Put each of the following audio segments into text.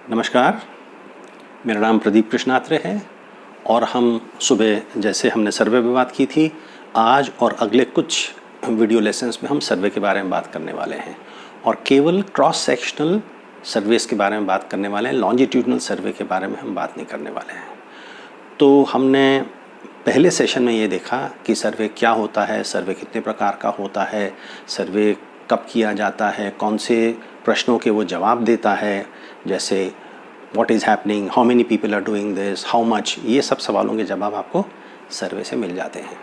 नमस्कार, मेरा नाम प्रदीप कृष्णात्रे है और हम सुबह जैसे हमने सर्वे पे बात की थी, आज और अगले कुछ वीडियो लेसन्स में हम सर्वे के बारे में बात करने वाले हैं और केवल क्रॉस सेक्शनल सर्वेस के बारे में बात करने वाले हैं। लॉन्जिट्यूडनल सर्वे के बारे में हम बात नहीं करने वाले हैं। तो हमने पहले सेशन में ये देखा कि सर्वे क्या होता है, सर्वे कितने प्रकार का होता है, सर्वे कब किया जाता है, कौन से प्रश्नों के वो जवाब देता है, जैसे what is happening, how many people are doing this, how much, ये सब सवालों के जवाब आपको सर्वे से मिल जाते हैं।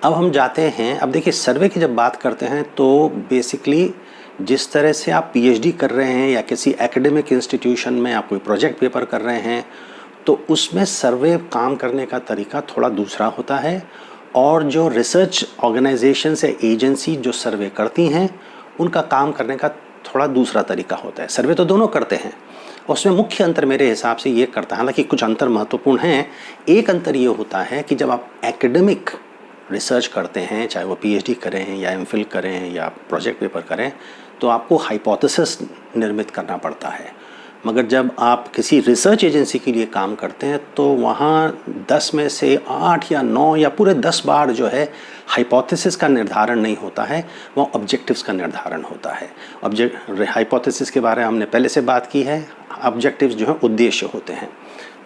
अब हम जाते हैं, अब देखिए सर्वे की जब बात करते हैं तो बेसिकली जिस तरह से आप पीएचडी कर रहे हैं या किसी एकेडमिक इंस्टीट्यूशन में आप कोई प्रोजेक्ट पेपर कर रहे हैं तो उसमें सर्वे काम करने का तरीका थोड़ा दूसरा होता है और जो रिसर्च ऑर्गेनाइजेशन से एजेंसी जो सर्वे करती हैं उनका काम करने का थोड़ा दूसरा तरीका होता है। सर्वे तो दोनों करते हैं, उसमें मुख्य अंतर मेरे हिसाब से ये करता है, हालांकि कुछ अंतर महत्वपूर्ण हैं। एक अंतर ये होता है कि जब आप एकेडमिक रिसर्च करते हैं, चाहे वो पीएचडी करें या एमफिल करें या प्रोजेक्ट पेपर करें, तो आपको हाइपोथेसिस निर्मित करना पड़ता है। मगर जब आप किसी रिसर्च एजेंसी के लिए काम करते हैं तो वहाँ 10 में से 8 या 9 या पूरे 10 बार जो है हाइपोथेसिस का निर्धारण नहीं होता है, वो ऑब्जेक्टिव्स का निर्धारण होता है। हाइपोथेसिस के बारे में हमने पहले से बात की है। ऑब्जेक्टिव्स जो है उद्देश्य होते हैं,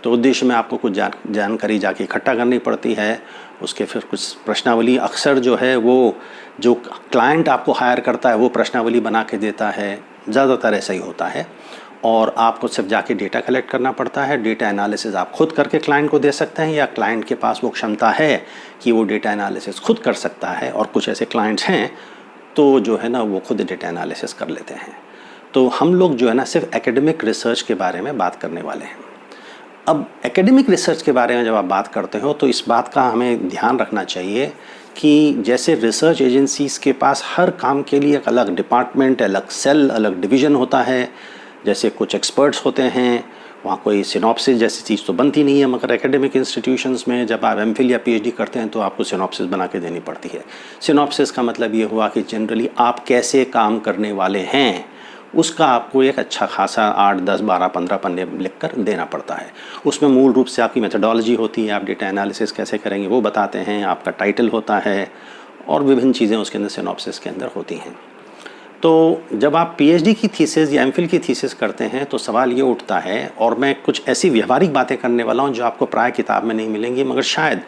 तो उद्देश्य में आपको कुछ जानकारी जाके इकट्ठा करनी पड़ती है, उसके फिर कुछ प्रश्नावली अक्सर जो है वो जो क्लाइंट आपको हायर करता है वो प्रश्नावली बना के देता है, ज़्यादातर ऐसा ही होता है। और आपको सिर्फ जाके डेटा कलेक्ट करना पड़ता है। डेटा एनालिसिस आप खुद करके क्लाइंट को दे सकते हैं या क्लाइंट के पास वो क्षमता है कि वो डेटा एनालिसिस खुद कर सकता है, और कुछ ऐसे क्लाइंट्स हैं तो जो है ना वो खुद डेटा एनालिसिस कर लेते हैं। तो हम लोग जो है ना सिर्फ एकेडमिक रिसर्च के बारे में बात करने वाले हैं। अब एकेडमिक रिसर्च के बारे में जब आप बात करते हो तो इस बात का हमें ध्यान रखना चाहिए कि जैसे रिसर्च एजेंसीज़ के पास हर काम के लिए एक अलग डिपार्टमेंट, अलग सेल, अलग डिवीज़न होता है। जैसे कुछ एक्सपर्ट्स होते हैं, वहाँ कोई सिनॉप्सिस जैसी चीज़ तो बनती नहीं है, मगर एकेडमिक इंस्टीट्यूशंस में जब आप एमफिल या पीएचडी करते हैं तो आपको सिनॉप्सिस बना के देनी पड़ती है। सिनॉप्सिस का मतलब ये हुआ कि जनरली आप कैसे काम करने वाले हैं उसका आपको एक अच्छा खासा 8, 10, 12, 15 पन्ने लिख कर देना पड़ता है। उसमें मूल रूप से आपकी मेथडोलॉजी होती है, आप डेटा एनालिसिस कैसे करेंगे वो बताते हैं, आपका टाइटल होता है और विभिन्न चीज़ें उसके अंदर सिनॉप्सिस के अंदर होती हैं। तो जब आप पीएचडी की थीसिस या एमफिल की थीसिस करते हैं तो सवाल ये उठता है, और मैं कुछ ऐसी व्यवहारिक बातें करने वाला हूँ जो आपको प्राय किताब में नहीं मिलेंगी, मगर शायद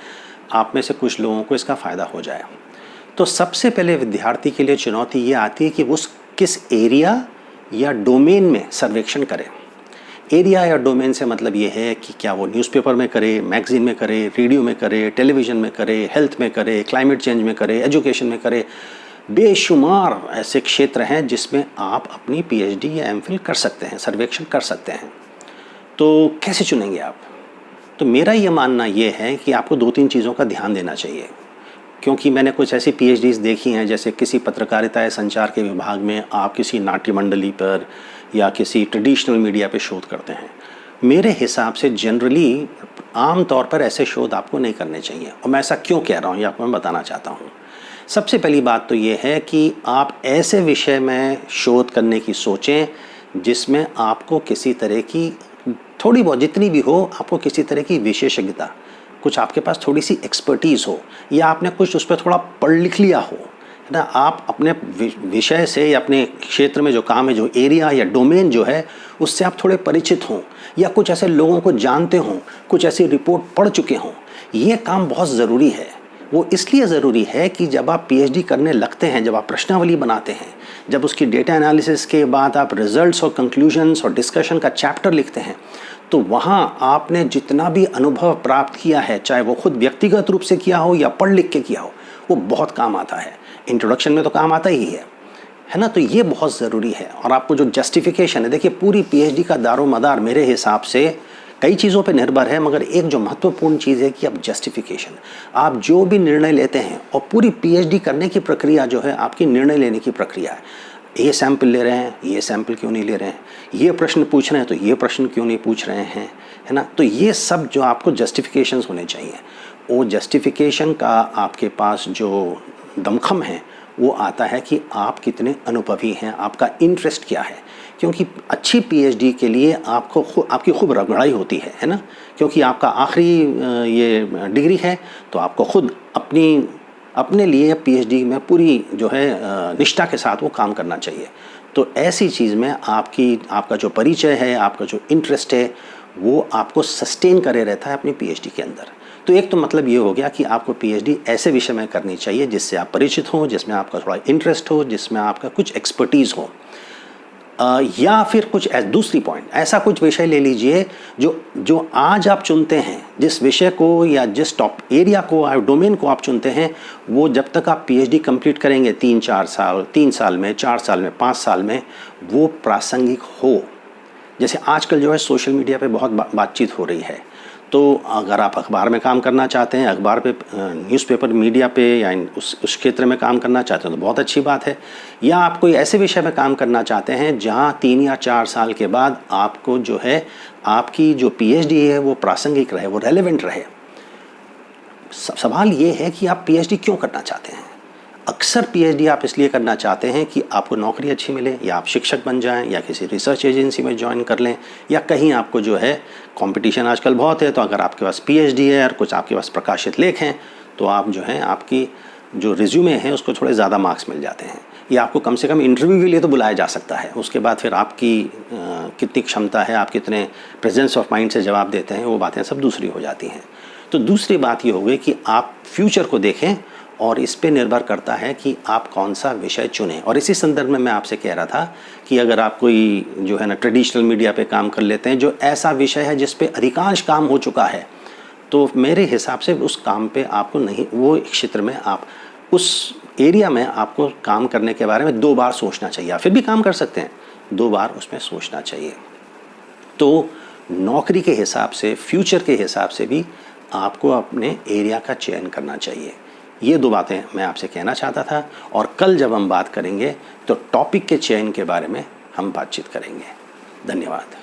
आप में से कुछ लोगों को इसका फ़ायदा हो जाए। तो सबसे पहले विद्यार्थी के लिए चुनौती ये आती है कि वो किस एरिया या डोमेन में सर्वेक्षण करें। एरिया या डोमेन से मतलब ये है कि क्या वो न्यूज़पेपर में करे, मैगज़ीन में करे, रेडियो में करे, टेलीविज़न में करे, हेल्थ में करे, क्लाइमेट चेंज में करे, एजुकेशन में करे। बेशुमार ऐसे क्षेत्र हैं जिसमें आप अपनी पीएचडी या एमफिल कर सकते हैं, सर्वेक्षण कर सकते हैं। तो कैसे चुनेंगे आप? तो मेरा ये मानना ये है कि आपको 2-3 चीज़ों का ध्यान देना चाहिए, क्योंकि मैंने कुछ ऐसी पीएचडीज़ देखी हैं, जैसे किसी पत्रकारिता या संचार के विभाग में आप किसी नाट्य मंडली पर या किसी ट्रेडिशनल मीडिया पे शोध करते हैं। मेरे हिसाब से जनरली आम तौर पर ऐसे शोध आपको नहीं करने चाहिए, और मैं ऐसा क्यों कह रहा हूँ ये आपको मैं बताना चाहता हूँ। सबसे पहली बात तो ये है कि आप ऐसे विषय में शोध करने की सोचें जिसमें आपको किसी तरह की थोड़ी बहुत जितनी भी हो, आपको किसी तरह की विशेषज्ञता, कुछ आपके पास थोड़ी सी एक्सपर्टीज़ हो, या आपने कुछ उस पर थोड़ा पढ़ लिख लिया हो, है ना। आप अपने विषय से या अपने क्षेत्र में जो काम है, जो एरिया या डोमेन जो है उससे आप थोड़े परिचित हों, या कुछ ऐसे लोगों को जानते हों, कुछ ऐसी रिपोर्ट पढ़ चुके हों। ये काम बहुत ज़रूरी है। वो इसलिए ज़रूरी है कि जब आप पीएचडी करने लगते हैं, जब आप प्रश्नावली बनाते हैं, जब उसकी डेटा एनालिसिस के बाद आप रिजल्ट्स और कंक्लूजन्स और डिस्कशन का चैप्टर लिखते हैं, तो वहाँ आपने जितना भी अनुभव प्राप्त किया है, चाहे वो खुद व्यक्तिगत रूप से किया हो या पढ़ लिख के किया हो, वो बहुत काम आता है। इंट्रोडक्शन में तो काम आता ही है ना। तो ये बहुत ज़रूरी है। और आपको जो जस्टिफिकेशन है, देखिए पूरी पीएचडी का दारोमदार मेरे हिसाब से कई चीज़ों पे निर्भर है, मगर एक जो महत्वपूर्ण चीज़ है कि आप जस्टिफिकेशन, आप जो भी निर्णय लेते हैं, और पूरी पीएचडी करने की प्रक्रिया जो है आपकी निर्णय लेने की प्रक्रिया है। ये सैंपल ले रहे हैं, ये सैंपल क्यों नहीं ले रहे हैं, ये प्रश्न पूछ रहे हैं तो ये प्रश्न क्यों नहीं पूछ रहे हैं, है ना। तो ये सब जो आपको जस्टिफिकेशंस होने चाहिए, वो जस्टिफिकेशन का आपके पास जो दमखम है वो आता है कि आप कितने अनुभवी हैं, आपका इंटरेस्ट क्या है। क्योंकि अच्छी पीएचडी के लिए आपकी खूब रगड़ाई होती है ना, क्योंकि आपका आखिरी ये डिग्री है, तो आपको खुद अपने लिए पीएचडी में पूरी जो है निष्ठा के साथ वो काम करना चाहिए। तो ऐसी चीज़ में आपका जो परिचय है, आपका जो इंटरेस्ट है, वो आपको सस्टेन करे रहता है अपनी पीएचडी के अंदर। तो एक तो मतलब ये हो गया कि आपको पीएचडी ऐसे विषय में करनी चाहिए जिससे आप परिचित हो, जिसमें आपका थोड़ा इंटरेस्ट हो, जिसमें आपका कुछ एक्सपर्टीज़ हो, या फिर कुछ दूसरी पॉइंट ऐसा कुछ विषय ले लीजिए जो आज आप चुनते हैं, जिस विषय को या जिस टॉप एरिया को डोमेन को आप चुनते हैं, वो जब तक आप पीएचडी कंप्लीट करेंगे 3 साल में, 4 साल में, 5 साल में, वो प्रासंगिक हो। जैसे आजकल जो है सोशल मीडिया पे बहुत बातचीत हो रही है, तो अगर आप अखबार में काम करना चाहते हैं, अखबार पे, न्यूज़पेपर मीडिया पे, या उस क्षेत्र में काम करना चाहते हैं तो बहुत अच्छी बात है। या आप कोई ऐसे विषय में काम करना चाहते हैं जहाँ 3 या 4 साल के बाद आपको जो है आपकी जो पीएचडी है वो प्रासंगिक रहे, वो रेलेवेंट रहे। सवाल ये है कि आप पीएचडी क्यों करना चाहते हैं। अक्सर पीएचडी आप इसलिए करना चाहते हैं कि आपको नौकरी अच्छी मिले, या आप शिक्षक बन जाएं, या किसी रिसर्च एजेंसी में ज्वाइन कर लें, या कहीं आपको जो है कंपटीशन आजकल बहुत है, तो अगर आपके पास पीएचडी है और कुछ आपके पास प्रकाशित लेख हैं, तो आप जो हैं आपकी जो रिज्यूमे है उसको थोड़े ज़्यादा मार्क्स मिल जाते हैं, या आपको कम से कम इंटरव्यू के लिए तो बुलाया जा सकता है। उसके बाद फिर आपकी कितनी क्षमता है, आप कितने प्रेजेंस ऑफ माइंड से जवाब देते हैं, वो बातें सब दूसरी हो जाती हैं। तो दूसरी बात ये हो गई कि आप फ्यूचर को देखें, और इस पे निर्भर करता है कि आप कौन सा विषय चुनें। और इसी संदर्भ में मैं आपसे कह रहा था कि अगर आप कोई जो है ना ट्रेडिशनल मीडिया पे काम कर लेते हैं, जो ऐसा विषय है जिस पे अधिकांश काम हो चुका है, तो मेरे हिसाब से उस काम पे आपको नहीं, वो क्षेत्र में आप उस एरिया में आपको काम करने के बारे में 2 बार सोचना चाहिए। आप फिर भी काम कर सकते हैं, 2 बार उसमें सोचना चाहिए। तो नौकरी के हिसाब से, फ्यूचर के हिसाब से भी आपको अपने एरिया का चयन करना चाहिए। ये 2 बातें मैं आपसे कहना चाहता था, और कल जब हम बात करेंगे तो टॉपिक के चयन के बारे में हम बातचीत करेंगे। धन्यवाद।